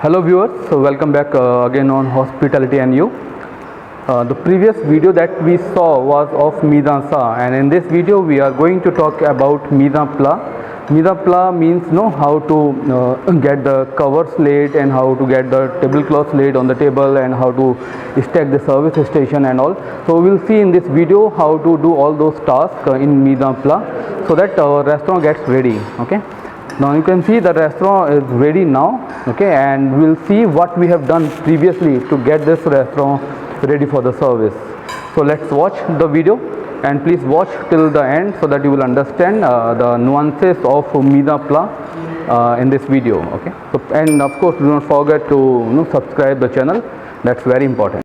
Hello viewers, so welcome back again on Hospitality and You. The previous video that we saw was of mise en scène, and in this video we are going to talk about mise en place. Mise en place means how to get the covers laid and how to get the tablecloth laid on the table and how to stack the service station and all. So we will see in this video how to do all those tasks in mise en place so that our restaurant gets ready. Okay. Now you can see the restaurant is ready now, okay, and we'll see what we have done previously to get this restaurant ready for the service. So let's watch the video and please watch till the end so that you will understand the nuances of mise en place in this video. Okay, so, and of course do not forget to subscribe the channel, that's very important.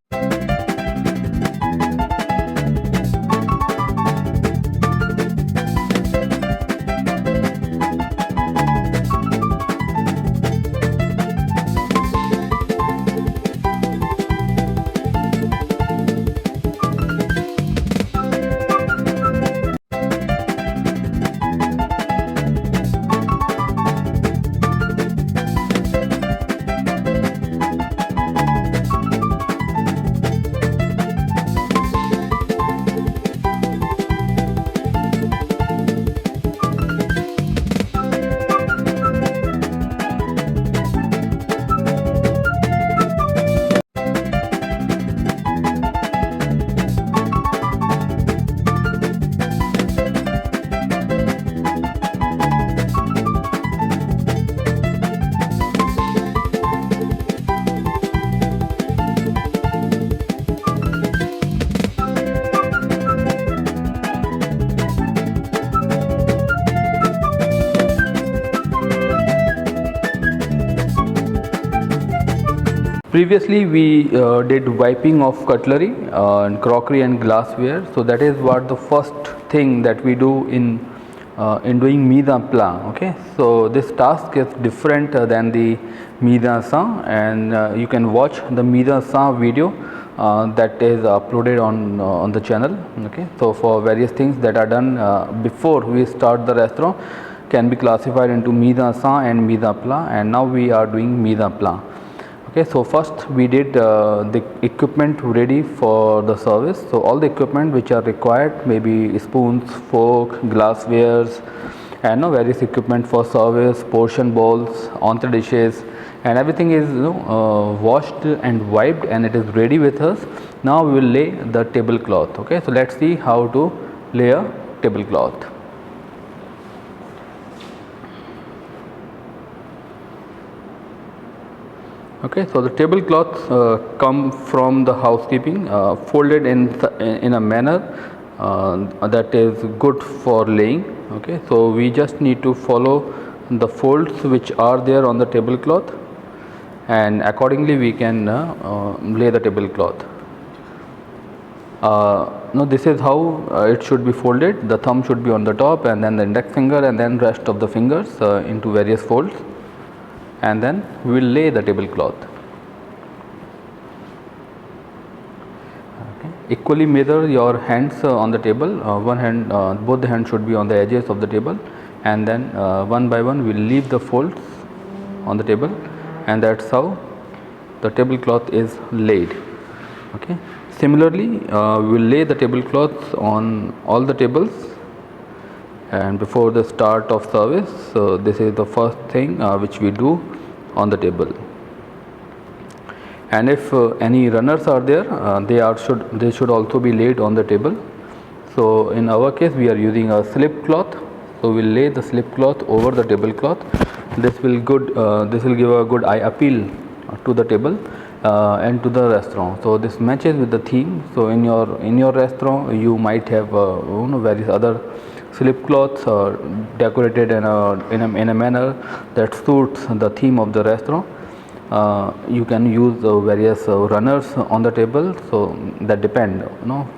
Previously we did wiping of cutlery and crockery and glassware, so that is what the first thing that we do in doing mise en place. Okay, so this task is different than the mise en scène, and you can watch the mise en scène video that is uploaded on the channel. Okay, so for various things that are done before we start the restaurant can be classified into mise en scène and mise en place, and now we are doing mise en place. Okay, so first we did the equipment ready for the service. So all the equipment which are required, maybe spoons, fork, glasswares, and various equipment for service, portion bowls, entree dishes, and everything is washed and wiped and it is ready with us. Now we will lay the tablecloth. Okay, so let's see how to lay a tablecloth. Okay, so the tablecloths come from the housekeeping, folded in a manner that is good for laying. Okay, so we just need to follow the folds which are there on the tablecloth, and accordingly we can lay the tablecloth. Now this is how it should be folded. The thumb should be on the top, and then the index finger, and then rest of the fingers into various folds, and then we will lay the tablecloth. Okay. Equally measure your hands on the table. One hand, both the hands should be on the edges of the table, and then one by one we will leave the folds on the table, and that's how the tablecloth is laid. Okay. Similarly, we will lay the tablecloths on all the tables. And before the start of service, so this is the first thing which we do on the table. And if any runners are there, they should also be laid on the table. So in our case we are using a slip cloth, so we will lay the slip cloth over the tablecloth. This will give a good eye appeal to the table and to the restaurant. So this matches with the theme. So in your restaurant you might have various other slip cloths decorated in a manner that suits the theme of the restaurant. You can use various runners on the table, so that depend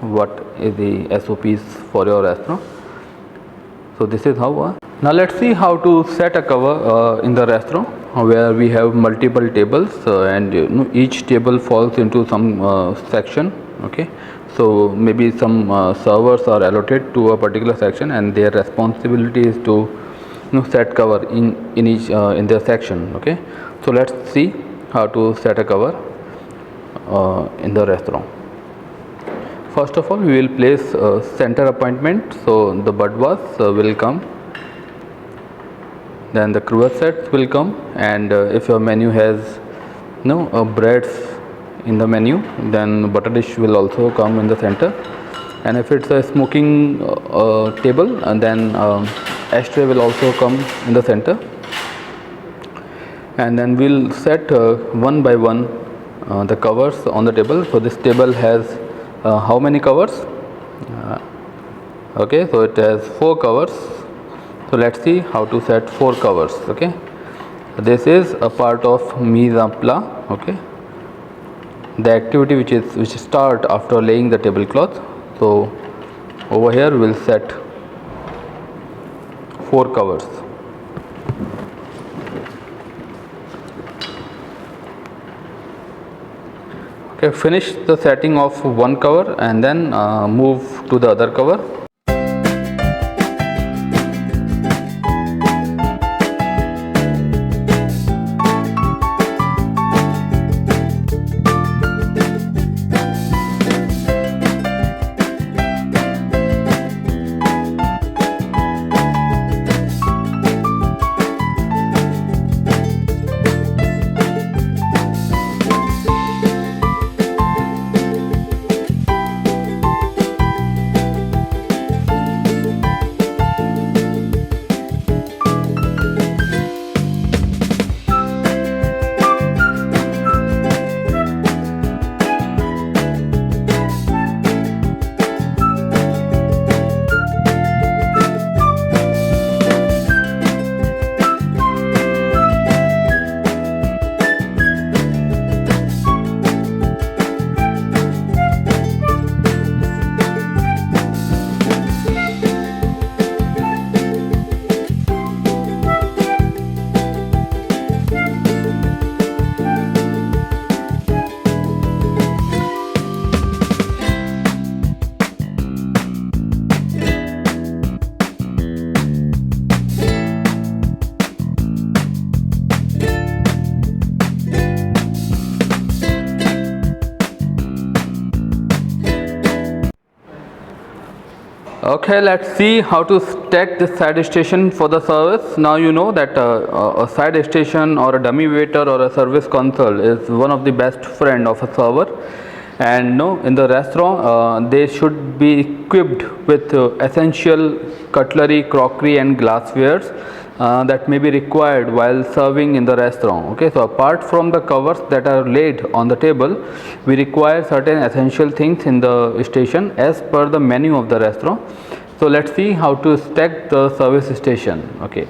what is the SOPs for your restaurant. So this is how. Now let's see how to set a cover in the restaurant where we have multiple tables and each table falls into some section. Okay, so maybe some servers are allotted to a particular section and their responsibility is to set cover in each in their section. Okay, so let's see how to set a cover in the restaurant. First of all, we will place center appointment, so the budwas will come, then the croissants will come, and if your menu has breads in the menu, then butter dish will also come in the center. And if it's a smoking table, and then ashtray will also come in the center. And then we'll set one by one the covers on the table. So this table has how many covers? Okay, so it has 4 covers. So let's see how to set 4 covers. Okay, this is a part of mise en place. Okay, the activity which start after laying the tablecloth. So over here we'll set 4 covers. Okay, finish the setting of one cover and then move to the other cover. Okay, let's see how to stack this side station for the service. Now you know that a side station or a dummy waiter or a service console is one of the best friend of a server. And in the restaurant they should be equipped with essential cutlery, crockery and glasswares that may be required while serving in the restaurant. Okay, so apart from the covers that are laid on the table, we require certain essential things in the station as per the menu of the restaurant. So let's see how to stack the service station. Okay.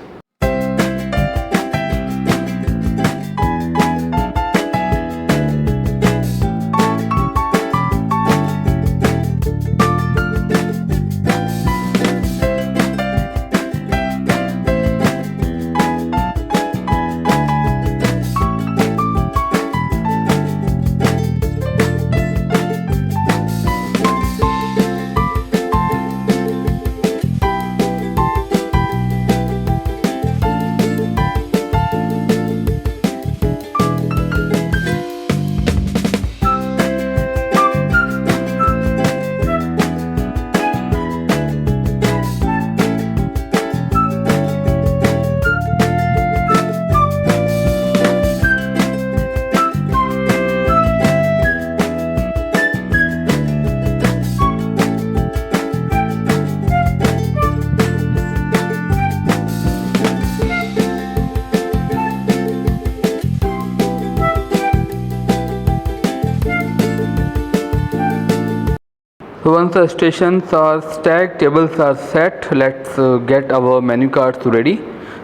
So once the stations are stacked, tables are set, let's get our menu cards ready.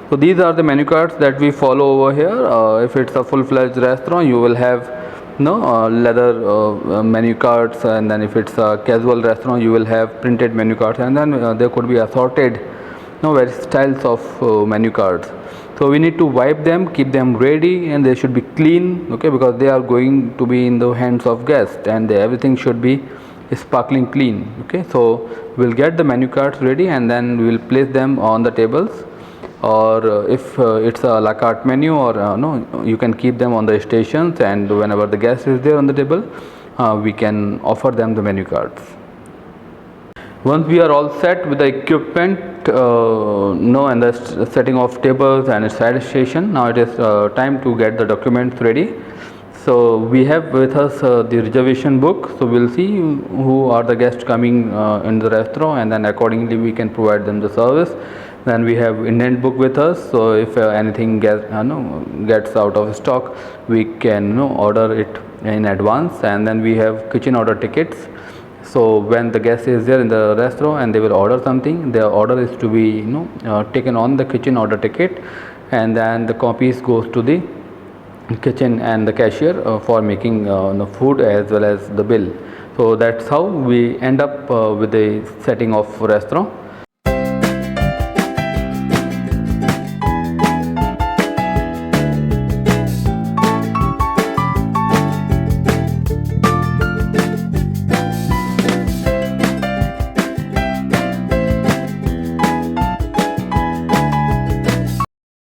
So these are the menu cards that we follow over here. If it's a full-fledged restaurant, you will have leather menu cards, and then if it's a casual restaurant, you will have printed menu cards, and then there could be assorted various styles of menu cards. So we need to wipe them, keep them ready, and they should be clean, okay, because they are going to be in the hands of guests, and everything should be sparkling clean. Okay, so we'll get the menu cards ready and then we will place them on the tables. or if it's a la carte menu, or no, you can keep them on the stations, and whenever the guest is there on the table, we can offer them the menu cards. Once we are all set with the equipment, and the setting of tables and side station, now it is time to get the documents ready. So we have with us the reservation book, so we'll see who are the guests coming in the restaurant, and then accordingly we can provide them the service. Then we have indent book with us, so if anything gets out of stock, we can order it in advance. And then we have kitchen order tickets. So when the guest is there in the restaurant and they will order something, their order is to be taken on the kitchen order ticket, and then the copies goes to the kitchen and the cashier for making the food as well as the bill. So that's how we end up with the setting of restaurant.